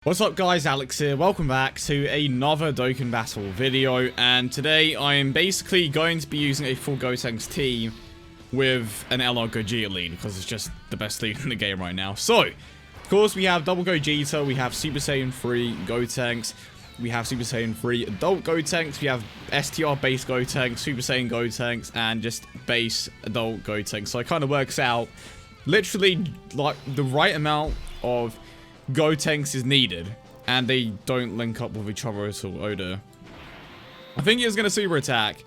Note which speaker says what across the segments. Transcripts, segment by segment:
Speaker 1: What's up guys, Alex here, welcome back to another Dokkan Battle video, and today I am basically going to be using a full Gotenks team with an LR Gogeta lead, because it's just the best lead in the game right now. So, of course we have Double Gogeta, we have Super Saiyan 3 Gotenks, we have Super Saiyan 3 Adult Gotenks, we have STR base Gotenks, Super Saiyan Gotenks, and just base Adult Gotenks. So it kind of works out, literally, like, the right amount of Gotenks is needed, and they don't link up with each other at all. Oda, I think he was going to super attack,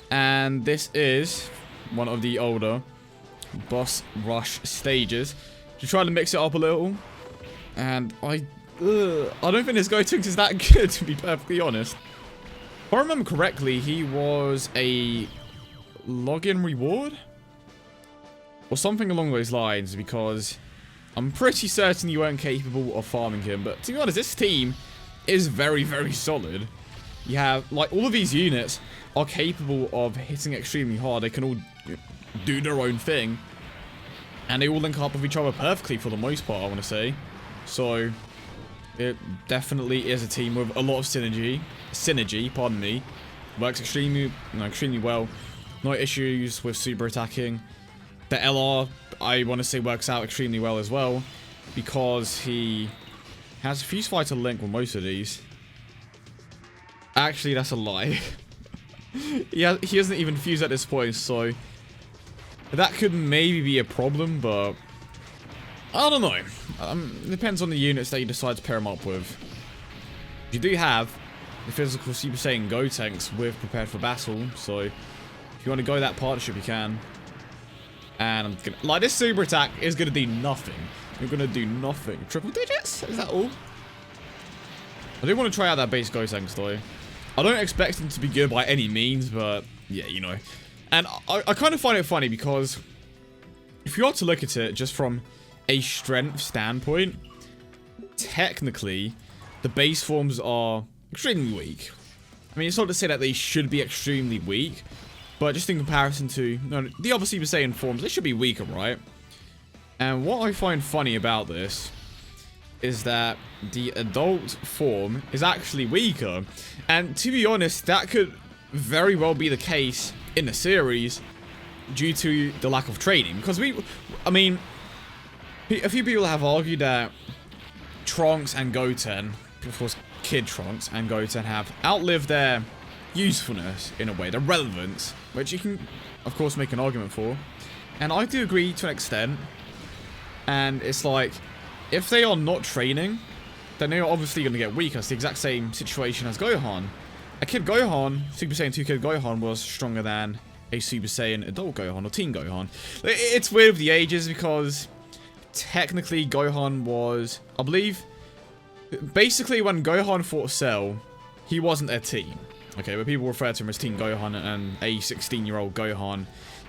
Speaker 1: and this is one of the older boss rush stages to try to mix it up a little. And I don't think this Gotenks is that good, to be perfectly honest. If I remember correctly, he was a login reward or something along those lines, because I'm pretty certain you weren't capable of farming him. But to be honest, this team is very, very solid. You have, like, all of these units are capable of hitting extremely hard. They can all do their own thing, and they all link up with each other perfectly for the most part, I want to say. So it definitely is a team with a lot of synergy, pardon me. Works extremely well. No issues with super attacking. The LR, I want to say, works out extremely well as well, because he has a fuse fighter link with most of these. Actually, that's a lie. He hasn't even fused at this point, so that could maybe be a problem, but I don't know. It depends on the units that you decide to pair him up with. You do have the physical Super Saiyan Gotenks with Prepared for Battle, so if you want to go that partnership, you can. And I'm gonna, like, this super attack is gonna do nothing. You're gonna do nothing. Triple digits? Is that all? I do want to try out that base Gotenks though. I don't expect him to be good by any means, but yeah, you know. And I kind of find it funny, because if you are to look at it just from a strength standpoint, technically the base forms are extremely weak. I mean, it's not to say that they should be extremely weak, but just in comparison to the other Super Saiyan forms, they should be weaker, right? And what I find funny about this is that the adult form is actually weaker. And to be honest, that could very well be the case in the series due to the lack of training. Because I mean, a few people have argued that Trunks and Goten, of course Kid Trunks and Goten, have outlived their usefulness in a way, their relevance, which you can of course make an argument for, and I do agree to an extent. And it's like, if they are not training, then they're obviously going to get weaker. It's the exact same situation as Gohan. A Kid Gohan, Super Saiyan 2 Kid Gohan, was stronger than a Super Saiyan Adult Gohan or Teen Gohan. It's weird with the ages, because technically Gohan was, I believe, basically when Gohan fought Cell, he wasn't a teen. Okay, but people refer to him as Teen Gohan, and a 16-year-old Gohan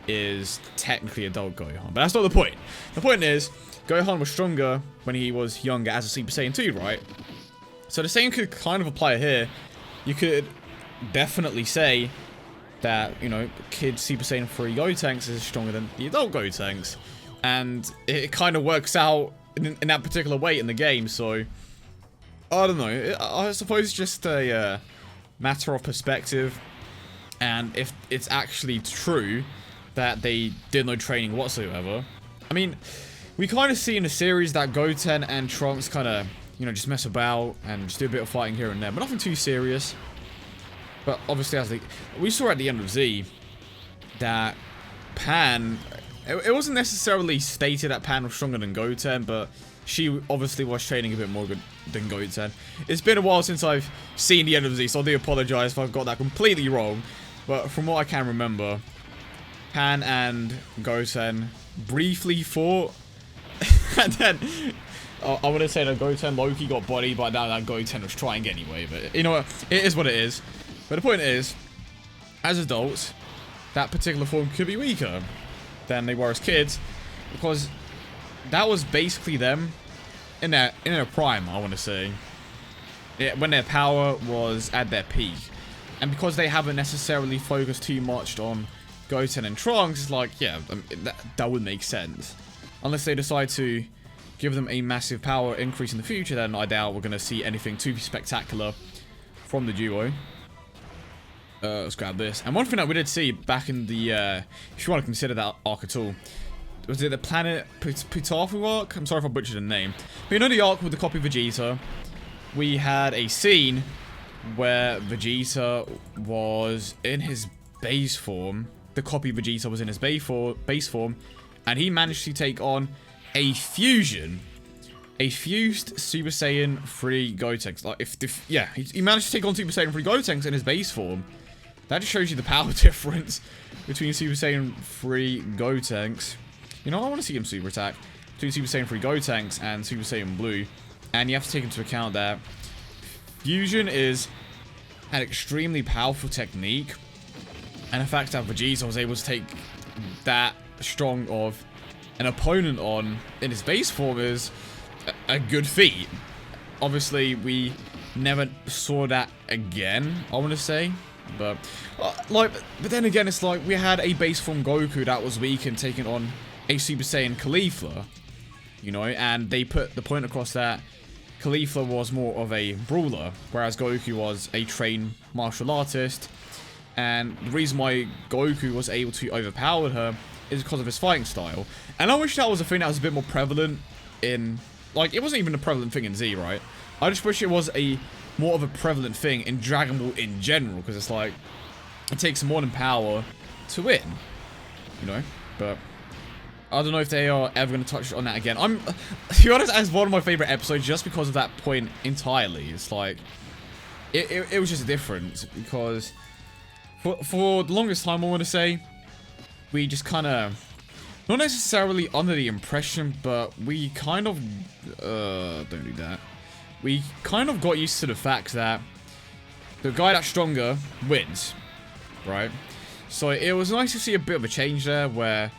Speaker 1: is technically Adult Gohan. But that's not the point. The point is, Gohan was stronger when he was younger as a Super Saiyan 2, right? So the same could kind of apply here. You could definitely say that, you know, Kid Super Saiyan 3 Gotenks is stronger than the Adult Gotenks. And it kind of works out in that particular way in the game, so I don't know. I suppose it's just a matter of perspective, and if it's actually true that they did no training whatsoever. I mean, we kind of see in the series that Goten and Trunks kind of, you know, just mess about and just do a bit of fighting here and there, but nothing too serious. But obviously, as we saw at the end of Z, that Pan, it wasn't necessarily stated that Pan was stronger than Goten, but she obviously was training a bit more than Goten. It's been a while since I've seen the end of Z, so I do apologize if I've got that completely wrong. But from what I can remember, Pan and Goten briefly fought. And then, I want to say that Goten Loki got bodied, but that Goten was trying anyway. But you know what? It is what it is. But the point is, as adults, that particular form could be weaker than they were as kids, because that was basically them in their prime, I want to say. When their power was at their peak. And because they haven't necessarily focused too much on Goten and Trunks, it's like, yeah, that would make sense. Unless they decide to give them a massive power increase in the future, then I doubt we're going to see anything too spectacular from the duo. Let's grab this. And one thing that we did see back in the, if you want to consider that arc at all, was it the Planet Putafu arc? I'm sorry if I butchered the name. But you know the arc with the copy Vegeta? We had a scene where Vegeta was in his base form. The copy Vegeta was in his base form. And he managed to take on a fusion. A fused Super Saiyan 3 Gotenks. Like, he managed to take on Super Saiyan 3 Gotenks in his base form. That just shows you the power difference between Super Saiyan 3 Gotenks. You know, I want to see him super attack. Between Super Saiyan 3 Gotenks and Super Saiyan Blue. And you have to take into account that fusion is an extremely powerful technique. And the fact that Vegeta was able to take that strong of an opponent on in his base form is a good feat. Obviously, we never saw that again, I want to say. But then again, it's like we had a base form Goku that was weak and taking on a Super Saiyan Caulifla, you know, and they put the point across that Caulifla was more of a brawler, whereas Goku was a trained martial artist. And the reason why Goku was able to overpower her is because of his fighting style. And I wish that was a thing that was a bit more prevalent in, like, it wasn't even a prevalent thing in Z, right? I just wish it was more of a prevalent thing in Dragon Ball in general, because it's like, it takes more than power to win, you know? But I don't know if they are ever going to touch on that again. To be honest, as one of my favorite episodes just because of that point entirely. It's like, it was just different, because for the longest time, I want to say, we just kind of, not necessarily under the impression, but we kind of, don't do that. We kind of got used to the fact that the guy that's stronger wins, right? So it was nice to see a bit of a change there, where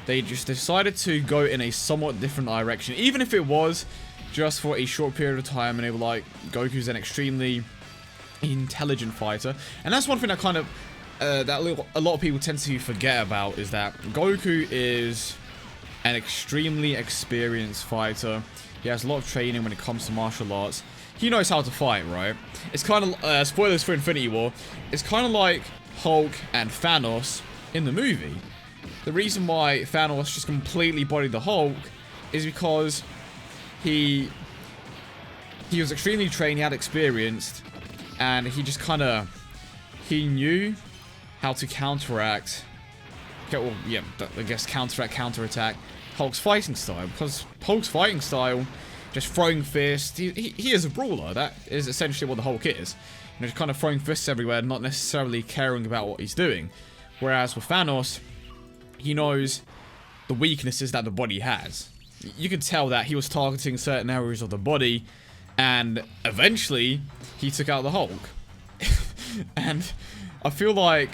Speaker 1: they just decided to go in a somewhat different direction, even if it was just for a short period of time, and they were like, Goku's an extremely intelligent fighter. And that's one thing that kind of, a lot of people tend to forget about, is that Goku is an extremely experienced fighter. He has a lot of training when it comes to martial arts. He knows how to fight, right? It's kind of, spoilers for Infinity War, it's kind of like Hulk and Thanos in the movie. The reason why Thanos just completely bodied the Hulk is because he was extremely trained, he had experience, and he just kind of, he knew how to counteract, well, yeah, I guess counterattack Hulk's fighting style, because Hulk's fighting style, just throwing fists, he is a brawler. That is essentially what the Hulk is. You know, just kind of throwing fists everywhere, not necessarily caring about what he's doing. Whereas with Thanos, he knows the weaknesses that the body has. You could tell that he was targeting certain areas of the body, and eventually, he took out the Hulk. And I feel like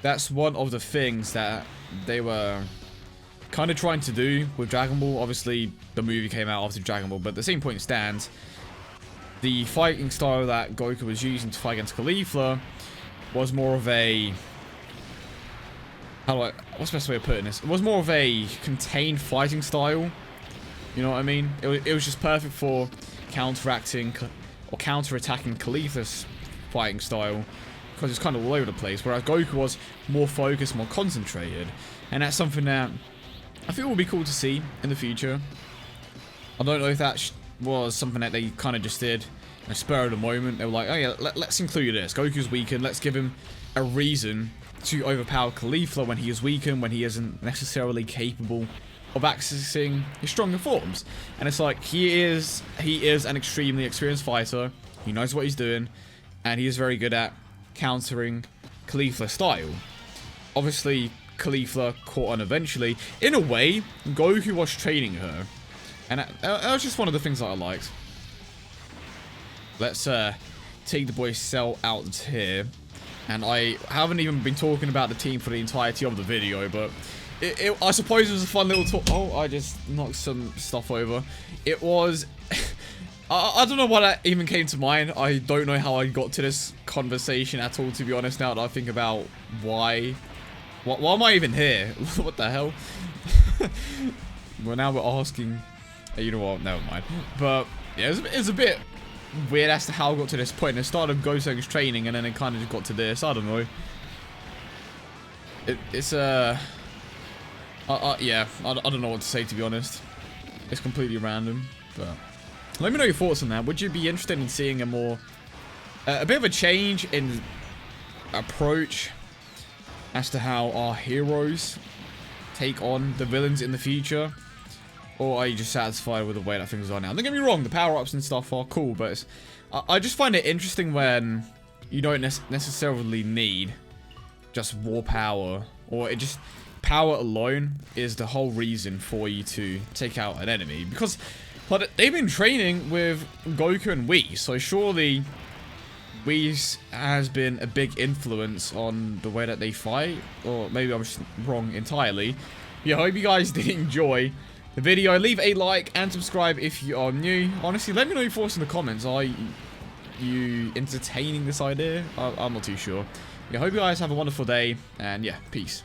Speaker 1: that's one of the things that they were kind of trying to do with Dragon Ball. Obviously, the movie came out after Dragon Ball, but the same point stands. The fighting style that Goku was using to fight against Caulifla was more of a, what's the best way of putting this? It was more of a contained fighting style. You know what I mean? It was just perfect for counteracting or counterattacking Caulifla's fighting style, because it's kind of all over the place. Whereas Goku was more focused, more concentrated, and that's something that I feel will be cool to see in the future. I don't know if that was something that they kind of just did in a spur of the moment. They were like, oh yeah, let's include this. Goku's weakened, let's give him a reason to overpower Caulifla when he is weakened, when he isn't necessarily capable of accessing his stronger forms. And it's like, he is an extremely experienced fighter. He knows what he's doing, and he is very good at countering Caulifla's style. Obviously, Caulifla caught on eventually. In a way, Goku was training her, and that was just one of the things that I liked. Let's take the boy Cell out here. And I haven't even been talking about the team for the entirety of the video, but I suppose it was a fun little talk. Oh, I just knocked some stuff over. It was, I don't know why that even came to mind. I don't know how I got to this conversation at all, to be honest, now that I think about why am I even here? What the hell? Well, now we're asking You know what? Never mind. But yeah, it's a bit weird as to how it got to this point. It started Gotenks training, and then it kind of just got to this. I don't know. It's yeah. I don't know what to say, to be honest. It's completely random, but let me know your thoughts on that. Would you be interested in seeing a more a bit of a change in approach as to how our heroes take on the villains in the future? Or are you just satisfied with the way that things are now? Don't get me wrong, the power-ups and stuff are cool, but I just find it interesting when you don't necessarily need just war power, or it just... Power alone is the whole reason for you to take out an enemy. Because like, they've been training with Goku and Whis, so surely Whis has been a big influence on the way that they fight. Or maybe I'm just wrong entirely. Yeah, I hope you guys did enjoy the video. Leave a like and subscribe if you are new. Honestly, let me know your thoughts in the comments. Are you entertaining this idea? I'm not too sure. Yeah, hope you guys have a wonderful day, and yeah, peace.